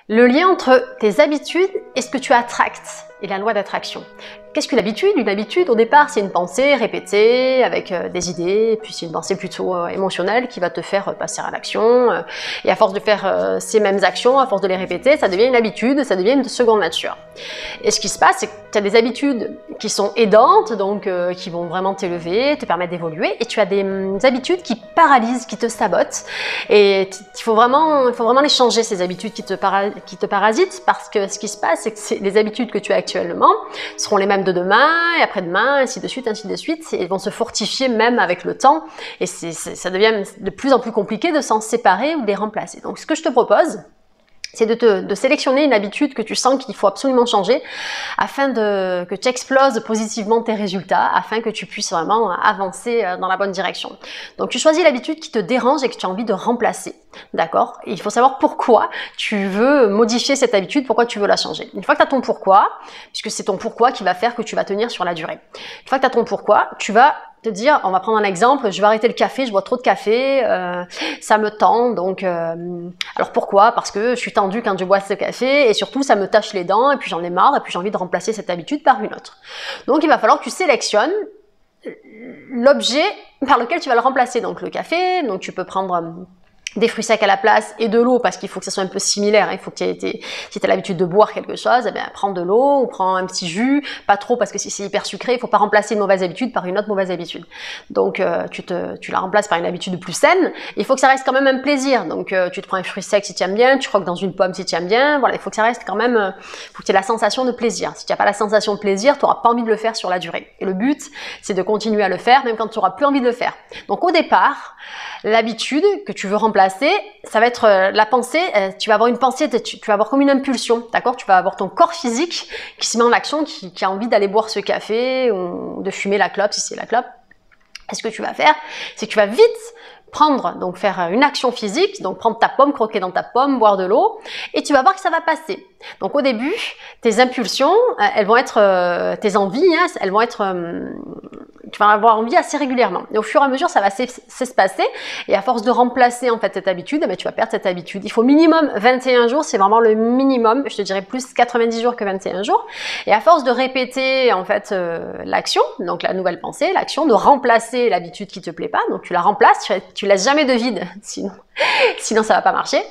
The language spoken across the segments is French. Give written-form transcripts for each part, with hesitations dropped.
Le lien entre tes habitudes et ce que tu attractes et la loi d'attraction. Qu'est-ce qu'une habitude? Une habitude, au départ, c'est une pensée répétée avec des idées, et puis c'est une pensée plutôt émotionnelle qui va te faire passer à l'action. Et à force de faire ces mêmes actions, à force de les répéter, ça devient une habitude, ça devient une seconde nature. Et ce qui se passe, c'est que tu as des habitudes qui sont aidantes, donc qui vont vraiment t'élever, te permettre d'évoluer, et tu as des habitudes qui paralysent, qui te sabotent. Et il faut vraiment les changer, ces habitudes qui te parasitent, parce que ce qui se passe, c'est que les habitudes que tu as actuellement seront les mêmes de demain et après-demain, ainsi de suite, et vont se fortifier même avec le temps, et ça devient de plus en plus compliqué de s'en séparer ou de les remplacer. Donc ce que je te propose, c'est de sélectionner une habitude que tu sens qu'il faut absolument changer afin que tu exploses positivement tes résultats, afin que tu puisses vraiment avancer dans la bonne direction. Donc tu choisis l'habitude qui te dérange et que tu as envie de remplacer, d'accord? Il faut savoir pourquoi tu veux modifier cette habitude, pourquoi tu veux la changer. Une fois que tu as ton pourquoi, puisque c'est ton pourquoi qui va faire que tu vas tenir sur la durée. Une fois que tu as ton pourquoi, tu vas te dire, on va prendre un exemple, je vais arrêter le café, je bois trop de café, ça me tend, donc alors pourquoi? Parce que je suis tendue quand je bois ce café, et surtout ça me tache les dents, et puis j'en ai marre, et puis j'ai envie de remplacer cette habitude par une autre. Donc il va falloir que tu sélectionnes l'objet par lequel tu vas le remplacer, donc le café, donc tu peux prendre des fruits secs à la place et de l'eau, parce qu'il faut que ça soit un peu similaire, hein. Il faut que si tu as l'habitude de boire quelque chose, eh bien, prends de l'eau ou prends un petit jus, pas trop parce que si c'est hyper sucré, il faut pas remplacer une mauvaise habitude par une autre mauvaise habitude. Donc tu la remplaces par une habitude plus saine, il faut que ça reste quand même un plaisir, donc tu te prends un fruit sec si tu aimes bien, tu croques dans une pomme si tu aimes bien, voilà, il faut que ça reste quand même, faut que tu aies la sensation de plaisir. Si tu n'as pas la sensation de plaisir, tu n'auras pas envie de le faire sur la durée. Et le but, c'est de continuer à le faire, même quand tu n'auras plus envie de le faire. Donc au départ, l'habitude que tu veux remplacer, ça va être la pensée, tu vas avoir une pensée, tu vas avoir comme une impulsion, d'accord? Tu vas avoir ton corps physique qui se met en action, qui a envie d'aller boire ce café ou de fumer la clope si c'est la clope. Et ce que tu vas faire, c'est que tu vas vite prendre, donc faire une action physique, donc prendre ta pomme, croquer dans ta pomme, boire de l'eau, et tu vas voir que ça va passer. Donc au début, tes impulsions, elles vont être, tes envies, hein, elles vont être, tu vas avoir envie assez régulièrement. Et au fur et à mesure, ça va s'espacer, et à force de remplacer en fait cette habitude, eh bien, tu vas perdre cette habitude. Il faut minimum 21 jours, c'est vraiment le minimum, je te dirais plus 90 jours que 21 jours. Et à force de répéter en fait l'action, donc la nouvelle pensée, l'action, de remplacer l'habitude qui te plaît pas, donc tu la remplaces, tu laisses jamais de vide, sinon ça va pas marcher.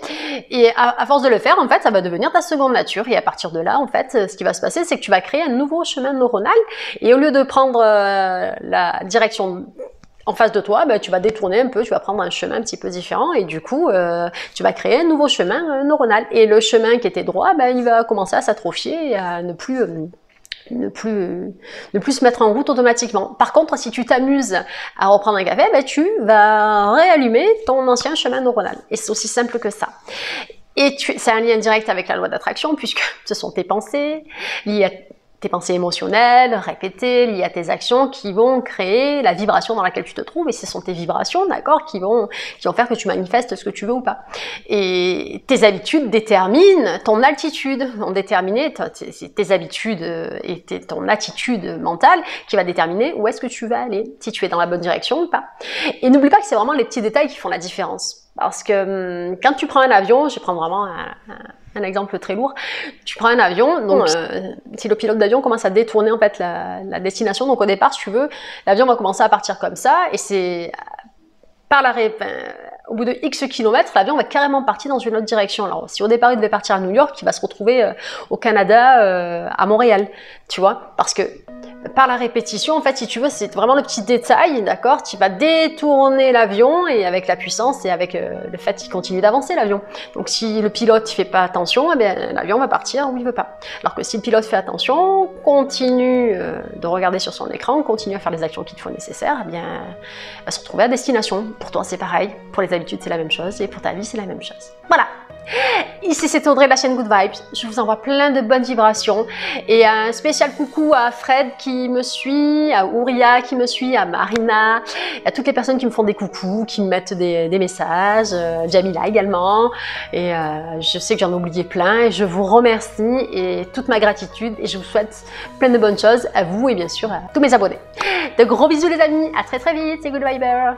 Et à force de le faire, en fait, ça va devenir ta seconde nature. Et à partir de là, en fait, ce qui va se passer, c'est que tu vas créer un nouveau chemin neuronal. Et au lieu de prendre la direction en face de toi, ben, tu vas détourner un peu, tu vas prendre un chemin un petit peu différent. Et du coup, tu vas créer un nouveau chemin neuronal. Et le chemin qui était droit, ben, il va commencer à s'atrophier et à ne plus se mettre en route automatiquement. Par contre, si tu t'amuses à reprendre un café, ben, tu vas réallumer ton ancien chemin neuronal. Et c'est aussi simple que ça. Et c'est un lien direct avec la loi d'attraction, puisque ce sont tes pensées liées à tes pensées émotionnelles, répétées, liées à tes actions qui vont créer la vibration dans laquelle tu te trouves, et ce sont tes vibrations, d'accord, qui vont faire que tu manifestes ce que tu veux ou pas. Et tes habitudes déterminent ton altitude, vont déterminer tes habitudes et ton attitude mentale qui va déterminer où est-ce que tu vas aller, si tu es dans la bonne direction ou pas. Et n'oublie pas que c'est vraiment les petits détails qui font la différence. Parce que quand tu prends un avion, je vais prendre vraiment un exemple très lourd, tu prends un avion, donc si le pilote d'avion commence à détourner en fait la destination, donc au départ, si tu veux, l'avion va commencer à partir comme ça, et c'est au bout de X kilomètres, l'avion va carrément partir dans une autre direction. Alors, si au départ il devait partir à New York, il va se retrouver au Canada, à Montréal, tu vois, parce que par la répétition, en fait, si tu veux, c'est vraiment le petit détail, d'accord? Tu vas détourner l'avion, et avec la puissance et avec le fait qu'il continue d'avancer, l'avion. Donc, si le pilote ne fait pas attention, eh bien, l'avion va partir où il veut pas. Alors que si le pilote fait attention, continue de regarder sur son écran, continue à faire les actions qu'il faut nécessaires, eh bien, il va se retrouver à destination. Pour toi, c'est pareil. Pour les habitudes, c'est la même chose. Et pour ta vie, c'est la même chose. Voilà! Ici c'est Audrey de la chaîne Good Vibes, je vous envoie plein de bonnes vibrations, et un spécial coucou à Fred qui me suit, à Ouria qui me suit, à Marina, à toutes les personnes qui me font des coucous, qui me mettent des messages, Jamila également, et je sais que j'en ai oublié plein, et je vous remercie et toute ma gratitude, et je vous souhaite plein de bonnes choses à vous et bien sûr à tous mes abonnés. De gros bisous les amis, à très vite, c'est Good Viber.